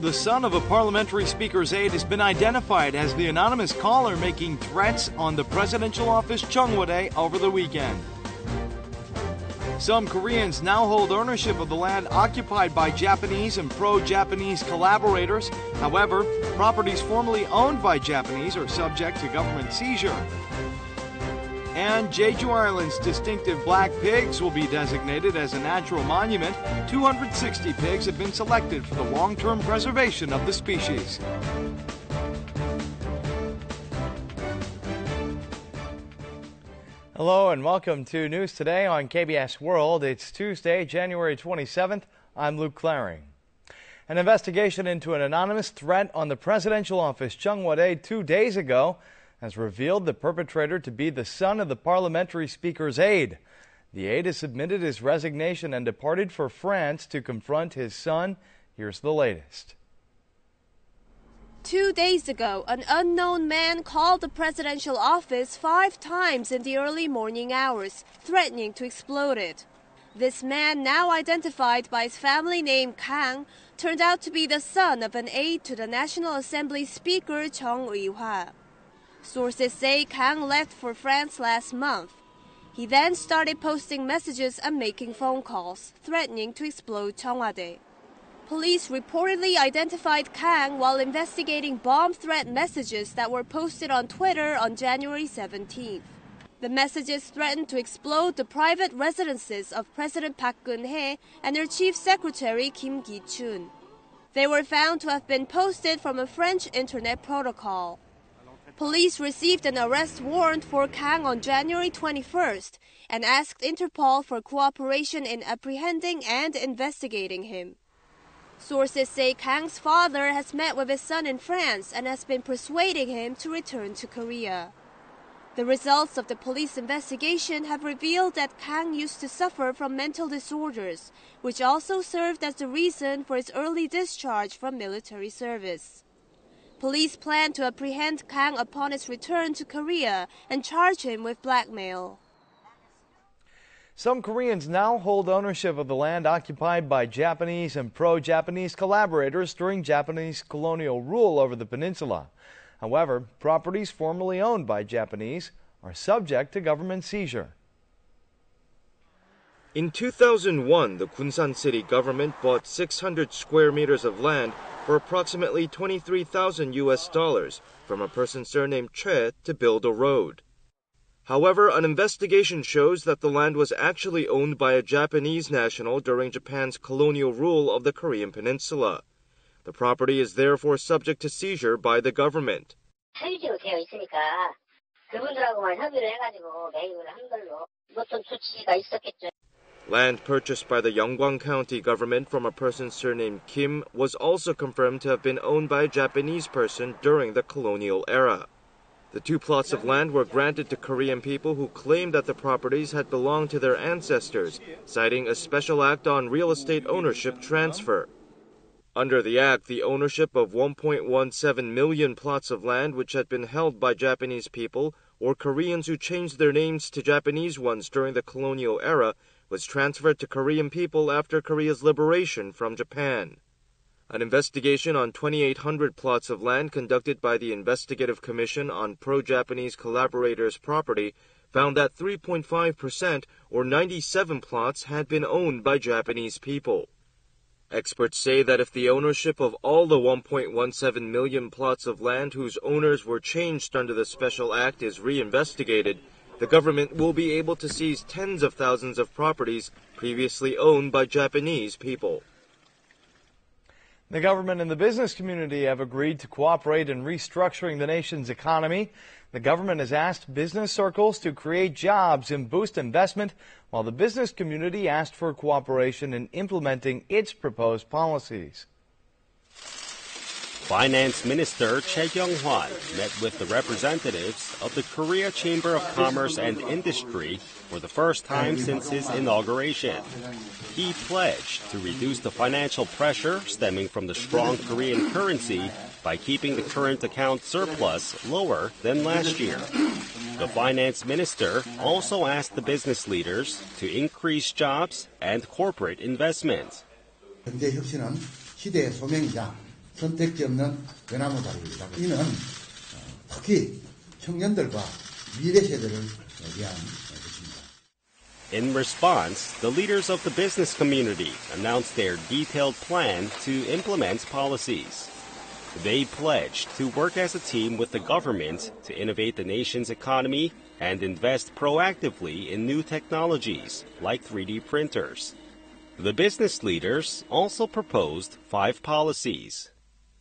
The son of a parliamentary speaker's aide has been identified as the anonymous caller making threats on the presidential office Cheong Wa Dae over the weekend. Some Koreans now hold ownership of the land occupied by Japanese and pro-Japanese collaborators. However, properties formerly owned by Japanese are subject to government seizure. And Jeju Island's distinctive black pigs will be designated as a natural monument. 260 pigs have been selected for the long-term preservation of the species. Hello and welcome to News Today on KBS World. It's Tuesday, January 27th. I'm Luke Claring. An investigation into an anonymous threat on the presidential office Cheong Wa Dae 2 days ago has revealed the perpetrator to be the son of the parliamentary speaker's aide. The aide has submitted his resignation and departed for France to confront his son. Here's the latest. 2 days ago, an unknown man called the presidential office 5 times in the early morning hours, threatening to explode it. This man, now identified by his family name Kang, turned out to be the son of an aide to the National Assembly Speaker Chung Eui-hwa. Sources say Kang left for France last month. He then started posting messages and making phone calls, threatening to explode Cheong Wa Dae. Police reportedly identified Kang while investigating bomb threat messages that were posted on Twitter on January 17th. The messages threatened to explode the private residences of President Park Geun-hye and her chief secretary Kim Ki-chun. They were found to have been posted from a French internet protocol. Police received an arrest warrant for Kang on January 21st and asked Interpol for cooperation in apprehending and investigating him. Sources say Kang's father has met with his son in France and has been persuading him to return to Korea. The results of the police investigation have revealed that Kang used to suffer from mental disorders, which also served as the reason for his early discharge from military service. Police plan to apprehend Kang upon his return to Korea and charge him with blackmail. Some Koreans now hold ownership of the land occupied by Japanese and pro-Japanese collaborators during Japanese colonial rule over the peninsula. However, properties formerly owned by Japanese are subject to government seizure. In 2001, the Gunsan city government bought 600 square meters of land for approximately $23,000 from a person surnamed Choi to build a road. However, an investigation shows that the land was actually owned by a Japanese national during Japan's colonial rule of the Korean peninsula. The property is therefore subject to seizure by the government. Land purchased by the Yeonggwang County government from a person surnamed Kim was also confirmed to have been owned by a Japanese person during the colonial era. The 2 plots of land were granted to Korean people who claimed that the properties had belonged to their ancestors, citing a special act on real estate ownership transfer. Under the act, the ownership of 1.17 million plots of land which had been held by Japanese people or Koreans who changed their names to Japanese ones during the colonial era was transferred to Korean people after Korea's liberation from Japan. An investigation on 2,800 plots of land conducted by the Investigative Commission on Pro-Japanese Collaborators' Property found that 3.5% or 97 plots had been owned by Japanese people. Experts say that if the ownership of all the 1.17 million plots of land whose owners were changed under the Special Act is reinvestigated, the government will be able to seize tens of thousands of properties previously owned by Japanese people. The government and the business community have agreed to cooperate in restructuring the nation's economy. The government has asked business circles to create jobs and boost investment, while the business community asked for cooperation in implementing its proposed policies. Finance Minister Cheong Wa Dae met with the representatives of the Korea Chamber of Commerce and Industry for the first time since his inauguration. He pledged to reduce the financial pressure stemming from the strong Korean currency by keeping the current account surplus lower than last year. The finance minister also asked the business leaders to increase jobs and corporate investment. 현대 혁신은 시대의 소명이자 선택지 없는 외나무 다리입니다. 이는 특히 청년들과 미래 세대를 위한 것입니다. In response, the leaders of the business community announced their detailed plan to implement policies. They pledged to work as a team with the government to innovate the nation's economy and invest proactively in new technologies like 3D printers. The business leaders also proposed 5 policies.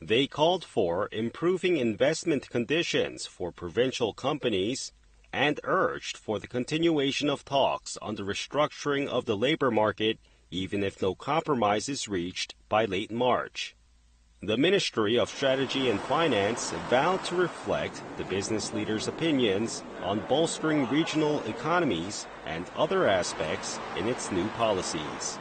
They called for improving investment conditions for provincial companies and urged for the continuation of talks on the restructuring of the labor market even if no compromise is reached by late March. The Ministry of Strategy and Finance vowed to reflect the business leaders' opinions on bolstering regional economies and other aspects in its new policies.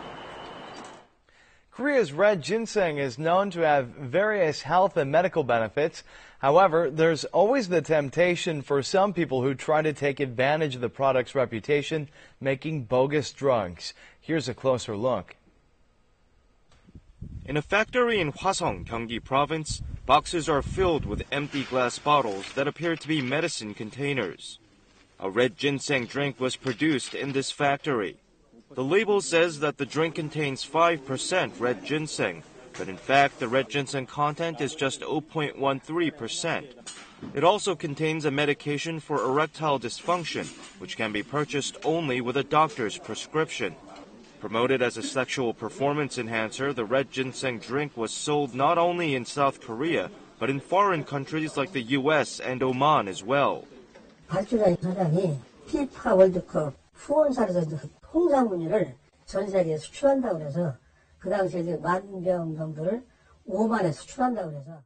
Korea's Red Ginseng is known to have various health and medical benefits. However, there's always the temptation for some people who try to take advantage of the product's reputation, making bogus drugs. Here's a closer look. In a factory in Hwasong, Gyeonggi Province, boxes are filled with empty glass bottles that appear to be medicine containers. A red ginseng drink was produced in this factory. The label says that the drink contains 5% red ginseng, but in fact the red ginseng content is just 0.13%. It also contains a medication for erectile dysfunction, which can be purchased only with a doctor's prescription. Promoted as a sexual performance enhancer, the red ginseng drink was sold not only in South Korea, but in foreign countries like the US and Oman as well. 발주자 사장이 피파 월드컵 후원사로서 홍삼분유를 전 세계에 수출한다고 해서 그 당시에 이제 10,000병 정도를 5만에 수출한다고 해서.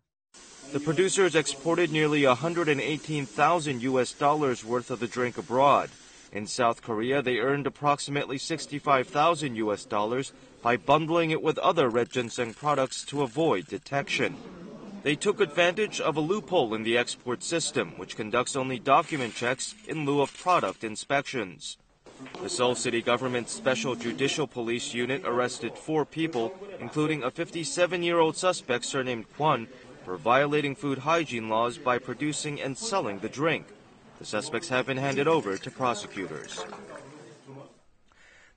The producers exported nearly $118,000 worth of the drink abroad. In South Korea, they earned approximately $65,000 by bundling it with other red ginseng products to avoid detection. They took advantage of a loophole in the export system, which conducts only document checks in lieu of product inspections. The Seoul City government's Special Judicial Police Unit arrested 4 people, including a 57-year-old suspect surnamed Kwon, for violating food hygiene laws by producing and selling the drink. The suspects have been handed over to prosecutors.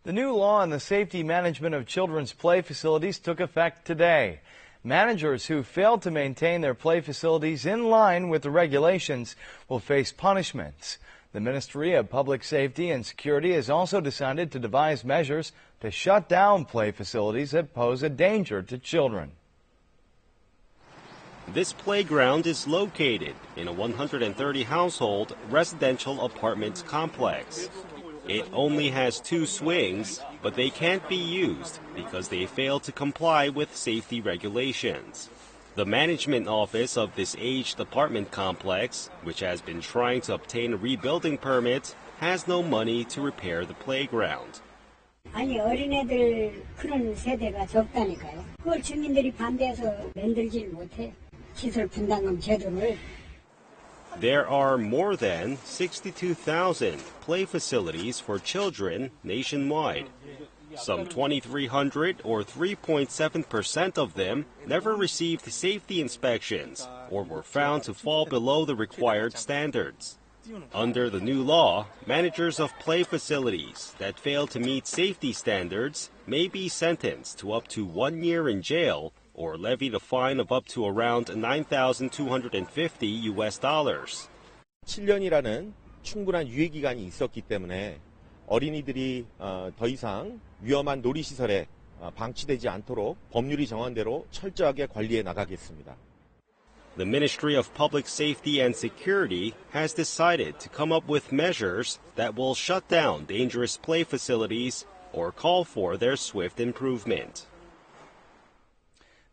The new law on the safety management of children's play facilities took effect today. Managers who failed to maintain their play facilities in line with the regulations will face punishments. The Ministry of Public Safety and Security has also decided to devise measures to shut down play facilities that pose a danger to children. This playground is located in a 130-household residential apartment complex. It only has 2 swings, but they can't be used because they fail to comply with safety regulations. The management office of this aged apartment complex, which has been trying to obtain a rebuilding permit, has no money to repair the playground. 아니 어린애들 그런 세대가 적다니까요. 그걸 주민들이 반대해서 만들질 못해. 시설 분담금 제도를. There are more than 62,000 play facilities for children nationwide. Some 2,300 or 3.7% of them never received safety inspections or were found to fall below the required standards. Under the new law, managers of play facilities that fail to meet safety standards may be sentenced to up to 1 year in jail or levied a fine of up to around $9,250. 7년이라는 충분한 유예 기간이 있었기 때문에 어린이들이 더 이상 위험한 놀이시설에 방치되지 않도록 법률이 정한 대로 철저하게 관리해 나가겠습니다. The Ministry of Public Safety and Security has decided to come up with measures that will shut down dangerous play facilities or call for their swift improvement.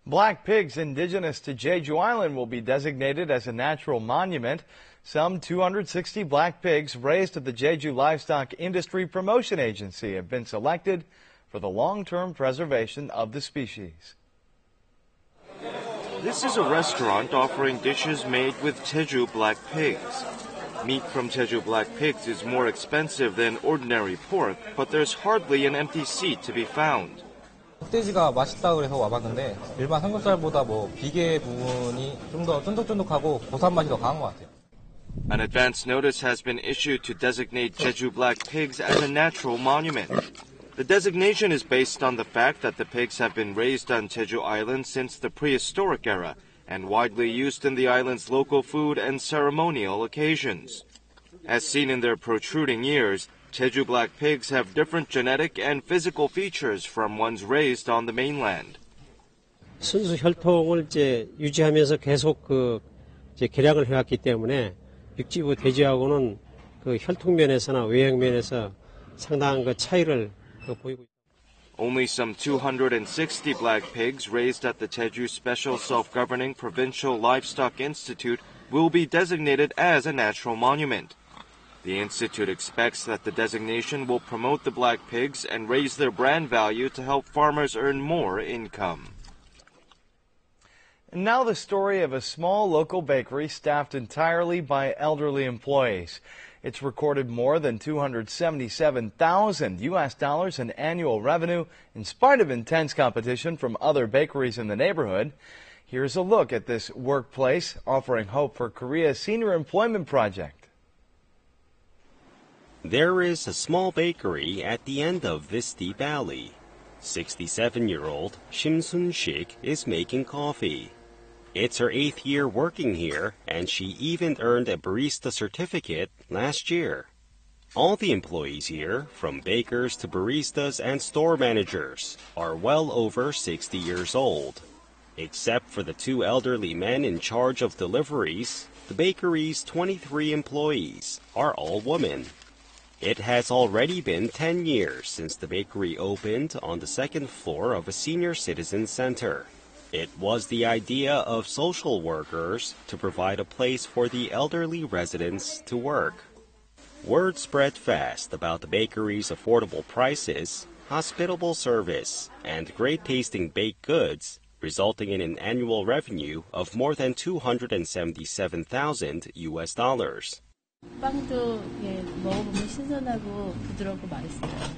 Black pigs indigenous to Jeju Island will be designated as a natural monument. Some 260 black pigs raised at the Jeju Livestock Industry Promotion Agency have been selected for the long-term preservation of the species. This is a restaurant offering dishes made with Jeju black pigs. Meat from Jeju black pigs is more expensive than ordinary pork, but there's hardly an empty seat to be found. 흑돼지가 맛있다 그래서 와봤는데 일반 삼겹살보다 비계 부분이 좀 더 쫀득쫀득하고 고소한 맛이 더 강한 것 같아요. An advance notice has been issued to designate Jeju black pigs as a natural monument. The designation is based on the fact that the pigs have been raised on Jeju Island since the prehistoric era and widely used in the island's local food and ceremonial occasions. As seen in their protruding ears, Jeju black pigs have different genetic and physical features from ones raised on the mainland. 순수 혈통을 유지하면서 계속 개량을 해왔기 때문에 육지부 돼지하고는 혈통 면에서나 외형 면에서 상당한 차이를 보이고 있습니다. Only some 260 black pigs raised at the Jeju Special Self-Governing Provincial Livestock Institute will be designated as a natural monument. The institute expects that the designation will promote the black pigs and raise their brand value to help farmers earn more income. And now the story of a small local bakery staffed entirely by elderly employees. It's recorded more than $277,000 in annual revenue in spite of intense competition from other bakeries in the neighborhood. Here's a look at this workplace offering hope for Korea's senior employment project. There is a small bakery at the end of this steep alley. 67-year-old Shim Sun-sik is making coffee. It's her 8th year working here, and she even earned a barista certificate last year. All the employees here, from bakers to baristas and store managers, are well over 60 years old. Except for the 2 elderly men in charge of deliveries, the bakery's 23 employees are all women. It has already been 10 years since the bakery opened on the 2nd floor of a senior citizen center. It was the idea of social workers to provide a place for the elderly residents to work. Word spread fast about the bakery's affordable prices, hospitable service, and great-tasting baked goods, resulting in an annual revenue of more than $277,000 US. 빵도 먹어보면 신선하고 부드럽고 맛있어요.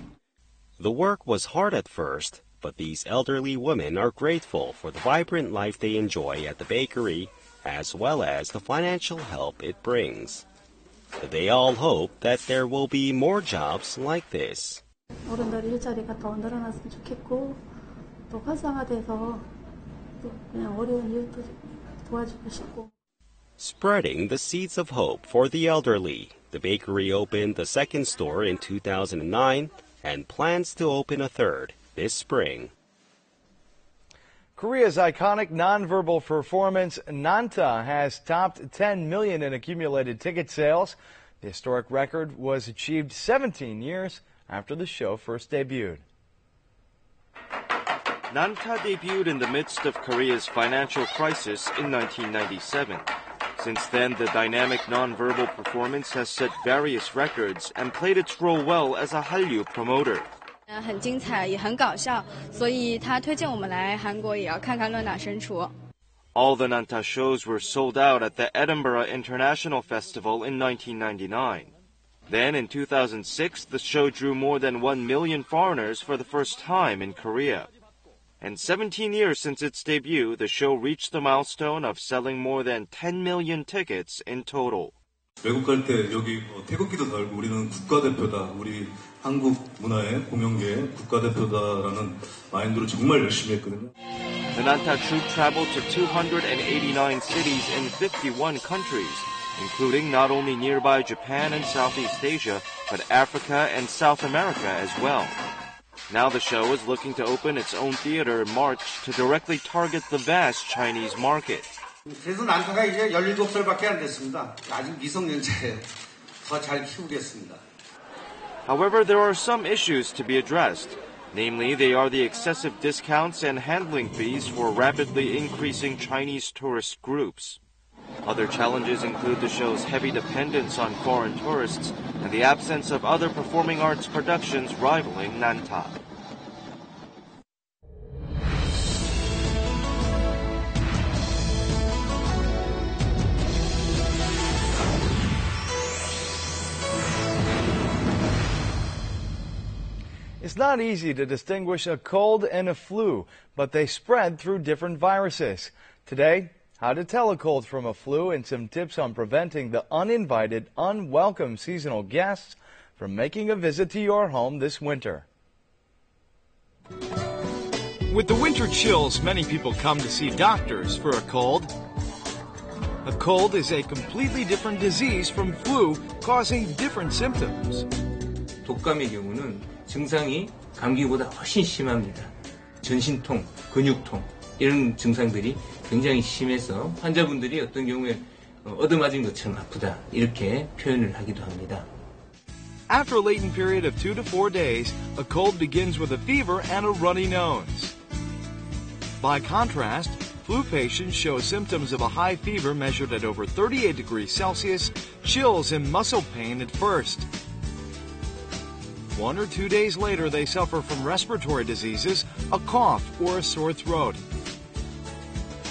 The work was hard at first, but these elderly women are grateful for the vibrant life they enjoy at the bakery, as well as the financial help it brings. They all hope that there will be more jobs like this. 어른들 일자리가 더 늘어났으면 좋겠고 또 활성화돼서 또 그냥 어려운 이웃도 도와주고 싶고. Spreading the seeds of hope for the elderly, the bakery opened the 2nd store in 2009 and plans to open a 3rd this spring. Korea's iconic nonverbal performance, Nanta, has topped 10 million in accumulated ticket sales. The historic record was achieved 17 years after the show first debuted. Nanta debuted in the midst of Korea's financial crisis in 1997. Since then, the dynamic nonverbal performance has set various records and played its role well as a Hallyu promoter. 很精彩，也很搞笑，所以他推荐我们来韩国也要看看乱打深处。 All the Nanta shows were sold out at the Edinburgh International Festival in 1999. Then, in 2006, the show drew more than 1 million foreigners for the first time in Korea. And 17 years since its debut, the show reached the milestone of selling more than 10 million tickets in total. 외국 갈 때 여기 태극기도 달고 우리는 국가대표다. 우리 한국 문화의 공연계의 국가대표다라는 마인드로 정말 열심히 했거든요. The Nanta troupe traveled to 289 cities in 51 countries, including not only nearby Japan and Southeast Asia, but Africa and South America as well. Now the show is looking to open its own theater in March to directly target the vast Chinese market. 그래서 난타가 이제 17살밖에 안 됐습니다. 아직 미성년자예요. 더 잘 키우겠습니다. However, there are some issues to be addressed. Namely, they are the excessive discounts and handling fees for rapidly increasing Chinese tourist groups. Other challenges include the show's heavy dependence on foreign tourists and the absence of other performing arts productions rivaling Nanta. It's not easy to distinguish a cold and a flu, but they spread through different viruses. Today, how to tell a cold from a flu and some tips on preventing the uninvited, unwelcome seasonal guests from making a visit to your home this winter. With the winter chills, many people come to see doctors for a cold. A cold is a completely different disease from flu, causing different symptoms. 독감의 경우는 증상이 감기보다 훨씬 심합니다. 전신통, 근육통 이런 증상들이 굉장히 심해서 환자분들이 어떤 경우에 얻어맞은 것처럼 아프다 이렇게 표현을 하기도 합니다. After a latent period of 2 to 4 days, a cold begins with a fever and a runny nose. By contrast, flu patients show symptoms of a high fever measured at over 38 degrees Celsius, chills and muscle pain at first. 1 or 2 days later, they suffer from respiratory diseases, a cough, or a sore throat.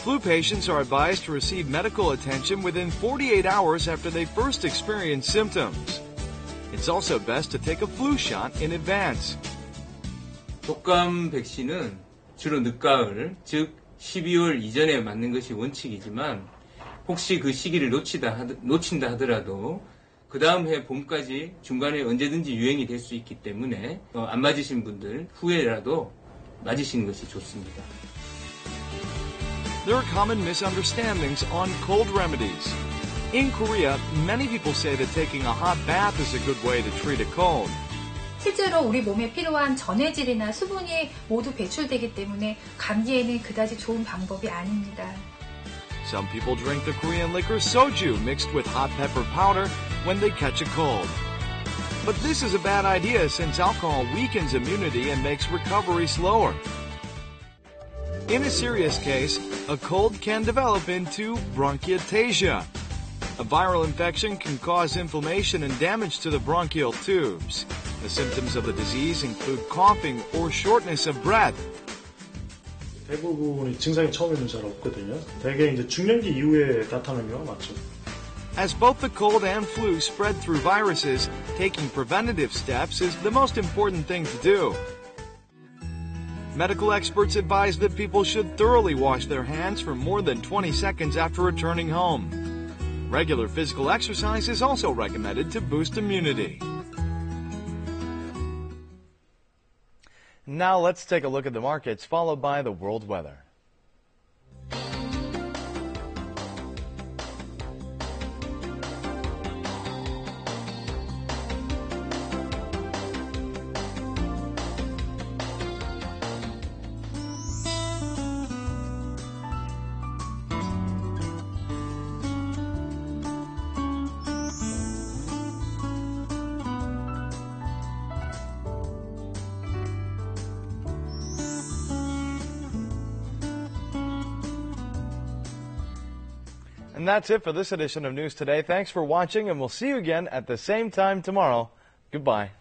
Flu patients are advised to receive medical attention within 48 hours after they first experience symptoms. It's also best to take a flu shot in advance. 독감 백신은 주로 늦가을, 즉 12월 이전에 맞는 것이 원칙이지만 혹시 그 시기를 놓친다 하더라도 그 다음 해 봄까지 중간에 언제든지 유행이 될 수 있기 때문에 안 맞으신 분들 후에라도 맞으시는 것이 좋습니다. There are common misunderstandings on cold remedies. In Korea, many people say that taking a hot bath is a good way to treat a cold. 실제로 우리 몸에 필요한 전해질이나 수분이 모두 배출되기 때문에 감기에는 그다지 좋은 방법이 아닙니다. Some people drink the Korean liquor soju mixed with hot pepper powder when they catch a cold. But this is a bad idea since alcohol weakens immunity and makes recovery slower. In a serious case, a cold can develop into bronchiectasia. A viral infection can cause inflammation and damage to the bronchial tubes. The symptoms of the disease include coughing or shortness of breath. 대부분이 증상이 처음에는 잘 없거든요. 대개 이제 중년기 이후에 나타나는 경우가 많죠. As both the cold and flu spread through viruses, taking preventative steps is the most important thing to do. Medical experts advise that people should thoroughly wash their hands for more than 20 seconds after returning home. Regular physical exercise is also recommended to boost immunity. Now let's take a look at the markets, followed by the world weather. And that's it for this edition of News Today. Thanks for watching, and we'll see you again at the same time tomorrow. Goodbye.